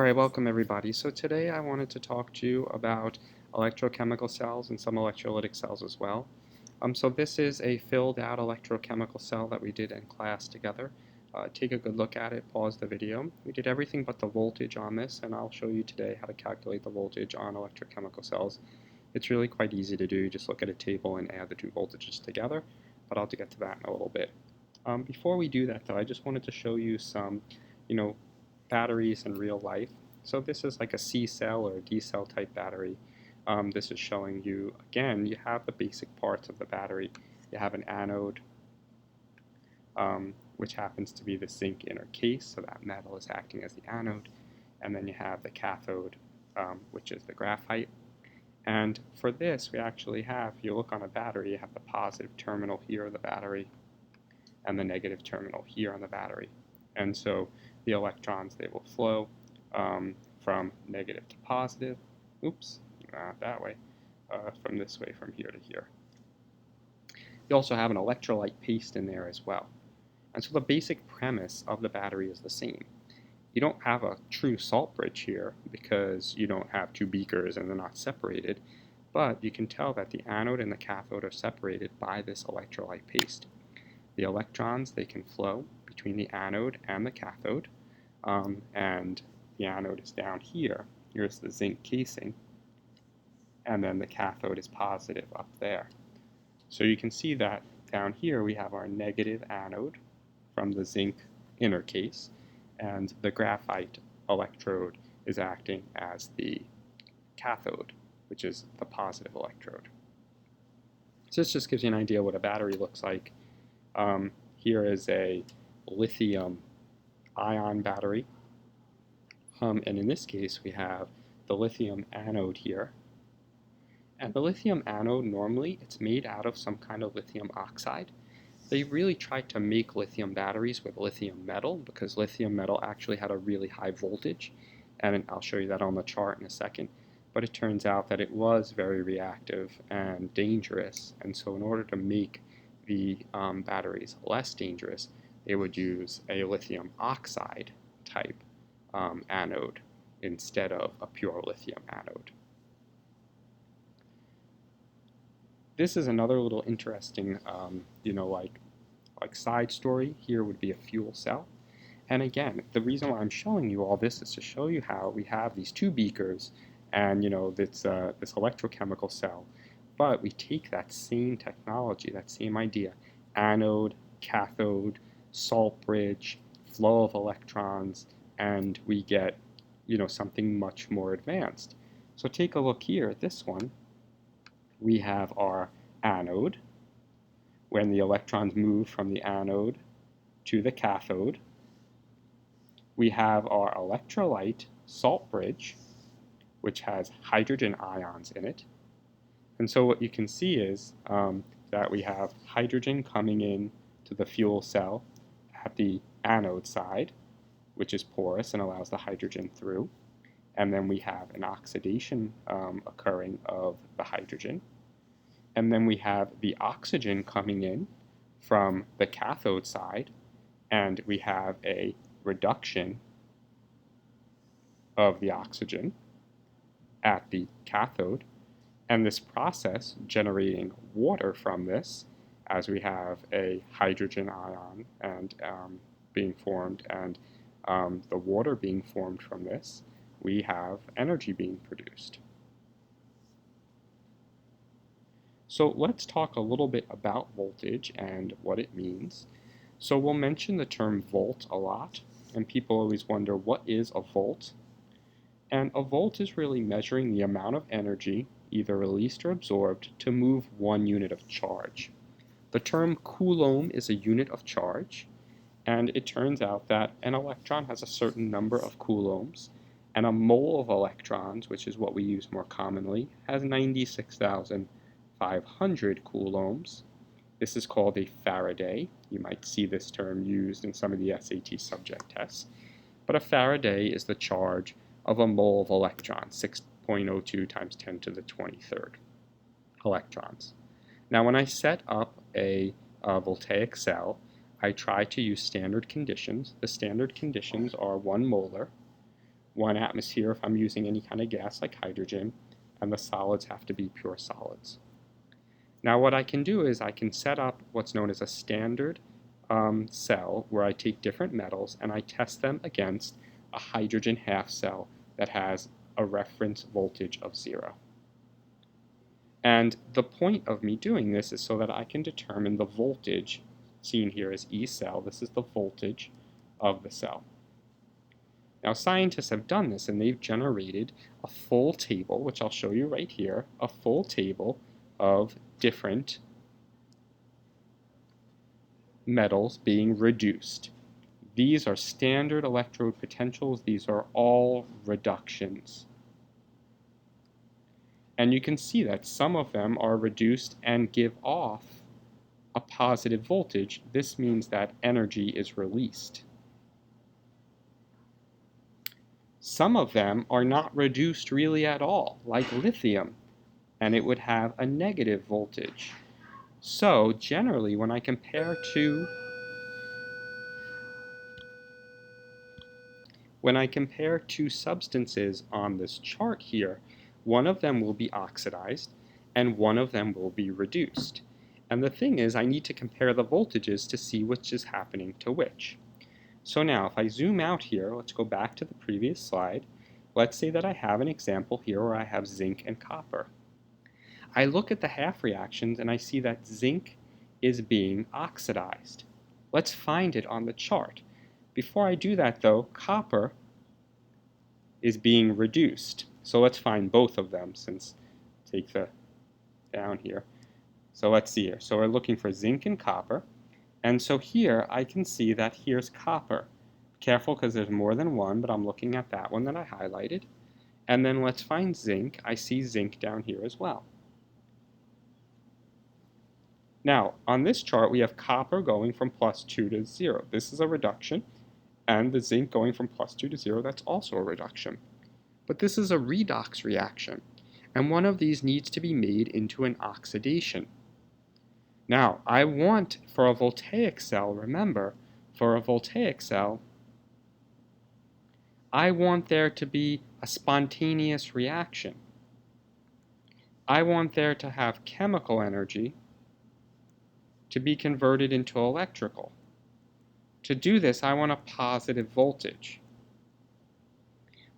Alright, welcome everybody. So today I wanted to talk to you about electrochemical cells and some electrolytic cells as well. So this is a filled out electrochemical cell that we did in class together. Take a good look at it, pause the video. We did everything but the voltage on this, and I'll show you today how to calculate the voltage on electrochemical cells. It's really quite easy to do. You just look at a table and add the two voltages together, but I'll get to that in a little bit. Before we do that though, I just wanted to show you some, batteries in real life. So this is like a C cell or a D cell type battery. This is showing you, again, you have the basic parts of the battery. You have an anode, which happens to be the zinc inner case, so that metal is acting as the anode. And then you have the cathode, which is the graphite. And for this, we actually have, if you look on a battery, you have the positive terminal here of the battery and the negative terminal here on the battery. And so the electrons, they will flow from negative to positive. Oops, not that way. From this way, from here to here. You also have an electrolyte paste in there as well. And so the basic premise of the battery is the same. You don't have a true salt bridge here because you don't have two beakers and they're not separated, but you can tell that the anode and the cathode are separated by this electrolyte paste. The electrons, they can flow between the anode and the cathode, and the anode is down here. Here's the zinc casing, and then the cathode is positive up there. So you can see that down here we have our negative anode from the zinc inner case, and the graphite electrode is acting as the cathode, which is the positive electrode. So this just gives you an idea what a battery looks like. Here is a lithium-ion battery, and in this case we have the lithium anode here. And the lithium anode, normally it's made out of some kind of lithium oxide. They really tried to make lithium batteries with lithium metal because lithium metal actually had a really high voltage, and I'll show you that on the chart in a second. But it turns out that it was very reactive and dangerous, and so in order to make the batteries less dangerous, they would use a lithium oxide type anode instead of a pure lithium anode. This is another little interesting, like side story. Here would be a fuel cell. And again, the reason why I'm showing you all this is to show you how we have these two beakers and, this electrochemical cell. But we take that same technology, that same idea, anode, cathode, salt bridge, flow of electrons, and we get, something much more advanced. So take a look here at this one. We have our anode, when the electrons move from the anode to the cathode. We have our electrolyte salt bridge, which has hydrogen ions in it. And so what you can see is that we have hydrogen coming in to the fuel cell at the anode side, which is porous and allows the hydrogen through. And then we have an oxidation occurring of the hydrogen. And then we have the oxygen coming in from the cathode side, and we have a reduction of the oxygen at the cathode. And this process generating water from this, as we have a hydrogen ion and being formed, and the water being formed from this, we have energy being produced. So let's talk a little bit about voltage and what it means. So we'll mention the term volt a lot, and people always wonder, what is a volt? And a volt is really measuring the amount of energy, either released or absorbed, to move one unit of charge. The term coulomb is a unit of charge, and it turns out that an electron has a certain number of coulombs, and a mole of electrons, which is what we use more commonly, has 96,500 coulombs. This is called a Faraday. You might see this term used in some of the SAT subject tests. But a Faraday is the charge of a mole of electrons, 6.02 times 10 to the 23rd electrons. Now when I set up a voltaic cell, I try to use standard conditions. The standard conditions are 1 molar, 1 atmosphere if I'm using any kind of gas like hydrogen, and the solids have to be pure solids. Now what I can do is I can set up what's known as a standard cell where I take different metals and I test them against a hydrogen half cell that has a reference voltage of 0. And the point of me doing this is so that I can determine the voltage seen here as E cell. This is the voltage of the cell. Now scientists have done this and they've generated a full table, which I'll show you right here, a full table of different metals being reduced. These are standard electrode potentials. These are all reductions. And you can see that some of them are reduced and give off a positive voltage. This means that energy is released. Some of them are not reduced really at all, like lithium, and it would have a negative voltage. So generally, when I compare two substances on this chart here, one of them will be oxidized and one of them will be reduced. And the thing is, I need to compare the voltages to see which is happening to which. So now, if I zoom out here, let's go back to the previous slide. Let's say that I have an example here where I have zinc and copper. I look at the half reactions and I see that zinc is being oxidized. Let's find it on the chart. Before I do that though, copper is being reduced. So let's find both of them since take the down here. So let's see here. So we're looking for zinc and copper. And so here I can see that here's copper. Careful because there's more than one, but I'm looking at that one that I highlighted. And then let's find zinc. I see zinc down here as well. Now, on this chart, we have copper going from +2 to 0. This is a reduction. And the zinc going from +2 to 0, that's also a reduction. But this is a redox reaction. And one of these needs to be made into an oxidation. Now, I want, for a voltaic cell, remember, for a voltaic cell, I want there to be a spontaneous reaction. I want there to have chemical energy to be converted into electrical. To do this, I want a positive voltage.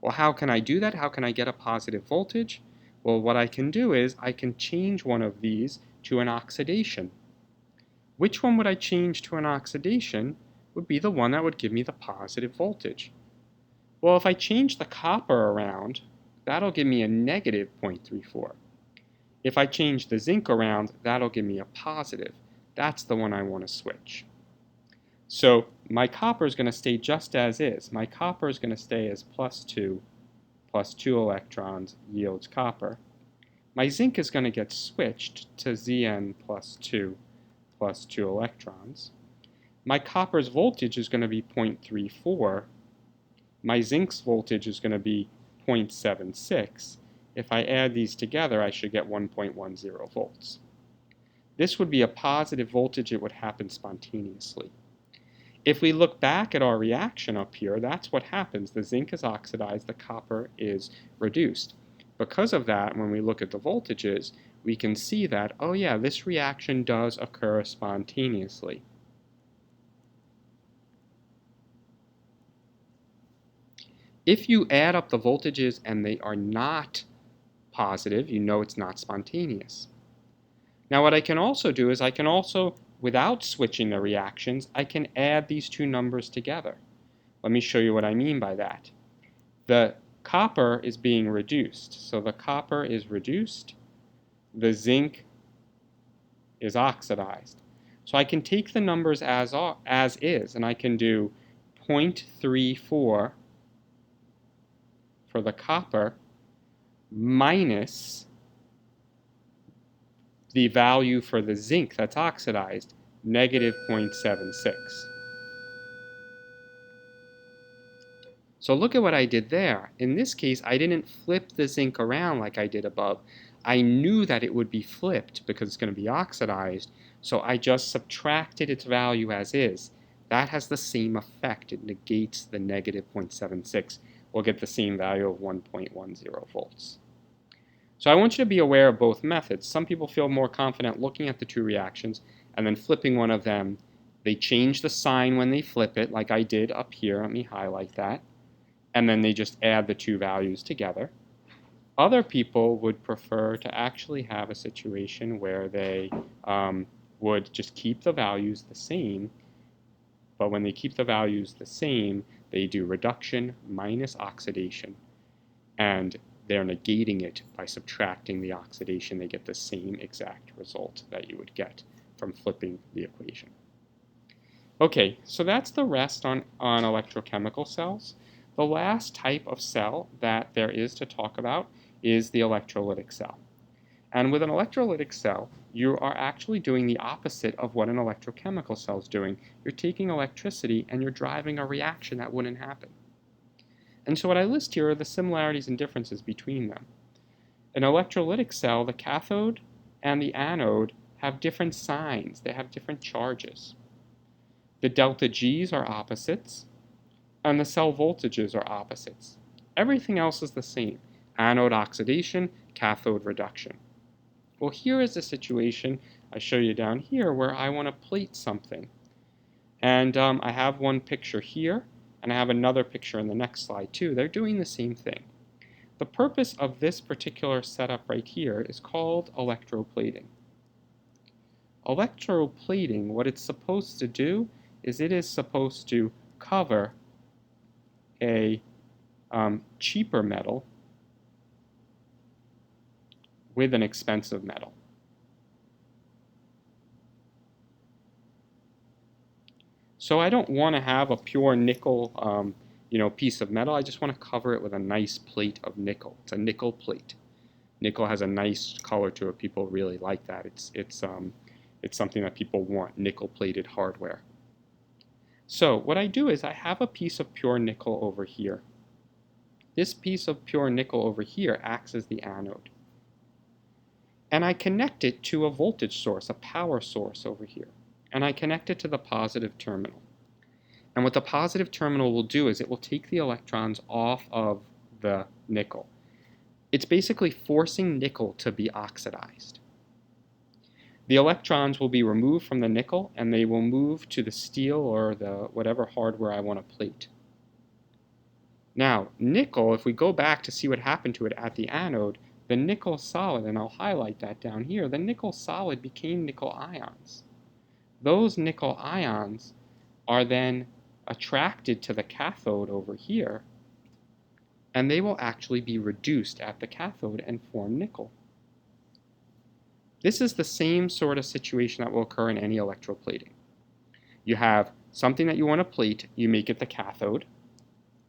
Well, how can I do that? How can I get a positive voltage? Well, what I can do is I can change one of these to an oxidation. Which one would I change to an oxidation would be the one that would give me the positive voltage. Well, if I change the copper around, that'll give me a negative 0.34. If I change the zinc around, that'll give me a positive. That's the one I want to switch. So my copper is going to stay just as is. My copper is going to stay as +2 electrons yields copper. My zinc is going to get switched to Zn +2 electrons. My copper's voltage is going to be 0.34. My zinc's voltage is going to be 0.76. If I add these together, I should get 1.10 volts. This would be a positive voltage. It would happen spontaneously. If we look back at our reaction up here, that's what happens. The zinc is oxidized, the copper is reduced. Because of that, when we look at the voltages, we can see that, oh yeah, this reaction does occur spontaneously. If you add up the voltages and they are not positive, you know it's not spontaneous. Now what I can also do is I can also, without switching the reactions, I can add these two numbers together. Let me show you what I mean by that. The copper is being reduced, so the copper is reduced, the zinc is oxidized. So I can take the numbers as is, and I can do 0.34 for the copper minus the value for the zinc that's oxidized, negative 0.76. So look at what I did there. In this case, I didn't flip the zinc around like I did above. I knew that it would be flipped because it's going to be oxidized, so I just subtracted its value as is. That has the same effect. It negates the negative 0.76. we'll get the same value of 1.10 volts. So I want you to be aware of both methods. Some people feel more confident looking at the two reactions and then flipping one of them. They change the sign when they flip it, like I did up here. Let me highlight that. And then they just add the two values together. Other people would prefer to actually have a situation where they would just keep the values the same, but when they keep the values the same, they do reduction minus oxidation, and they're negating it by subtracting the oxidation. They get the same exact result that you would get from flipping the equation. Okay, so that's the rest on electrochemical cells. The last type of cell that there is to talk about is the electrolytic cell. And with an electrolytic cell, you are actually doing the opposite of what an electrochemical cell is doing. You're taking electricity and you're driving a reaction that wouldn't happen. And so what I list here are the similarities and differences between them. An electrolytic cell, the cathode and the anode have different signs. They have different charges. The delta G's are opposites, and the cell voltages are opposites. Everything else is the same. Anode oxidation, cathode reduction. Well, here is a situation I show you down here where I want to plate something. And I have one picture here, and I have another picture in the next slide too. They're doing the same thing. The purpose of this particular setup right here is called electroplating. Electroplating, what it's supposed to do is it is supposed to cover a cheaper metal with an expensive metal. So I don't want to have a pure nickel piece of metal. I just want to cover it with a nice plate of nickel. It's a nickel plate. Nickel has a nice color to it. People really like that. It's something that people want, nickel-plated hardware. So what I do is I have a piece of pure nickel over here. This piece of pure nickel over here acts as the anode. And I connect it to a voltage source, a power source over here. And I connect it to the positive terminal. And what the positive terminal will do is it will take the electrons off of the nickel. It's basically forcing nickel to be oxidized. The electrons will be removed from the nickel and they will move to the steel or the whatever hardware I want to plate. Now, nickel, if we go back to see what happened to it at the anode, the nickel solid, and I'll highlight that down here, the nickel solid became nickel ions. Those nickel ions are then attracted to the cathode over here, and they will actually be reduced at the cathode and form nickel. This is the same sort of situation that will occur in any electroplating. You have something that you want to plate, you make it the cathode.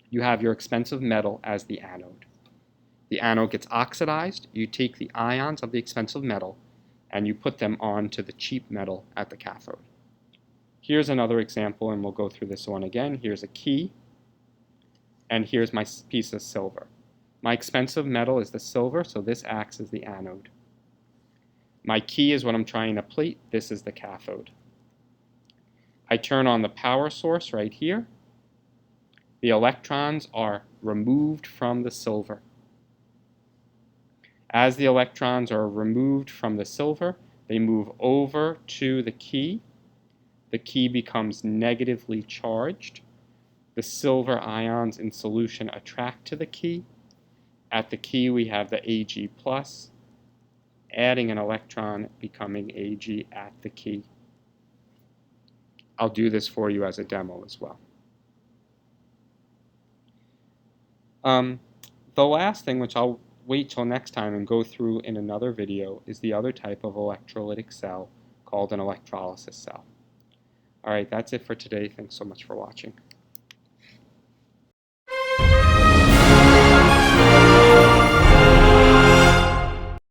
You have your expensive metal as the anode. The anode gets oxidized, you take the ions of the expensive metal, and you put them onto the cheap metal at the cathode. Here's another example, and we'll go through this one again. Here's a key, and here's my piece of silver. My expensive metal is the silver, so this acts as the anode. My key is what I'm trying to plate. This is the cathode. I turn on the power source right here. The electrons are removed from the silver. As the electrons are removed from the silver, they move over to the key. The key becomes negatively charged. The silver ions in solution attract to the key. At the key, we have the Ag+, adding an electron, becoming Ag at the key. I'll do this for you as a demo as well. The last thing, which I'll wait till next time and go through in another video, is the other type of electrolytic cell called an electrolysis cell. All right, that's it for today. Thanks so much for watching.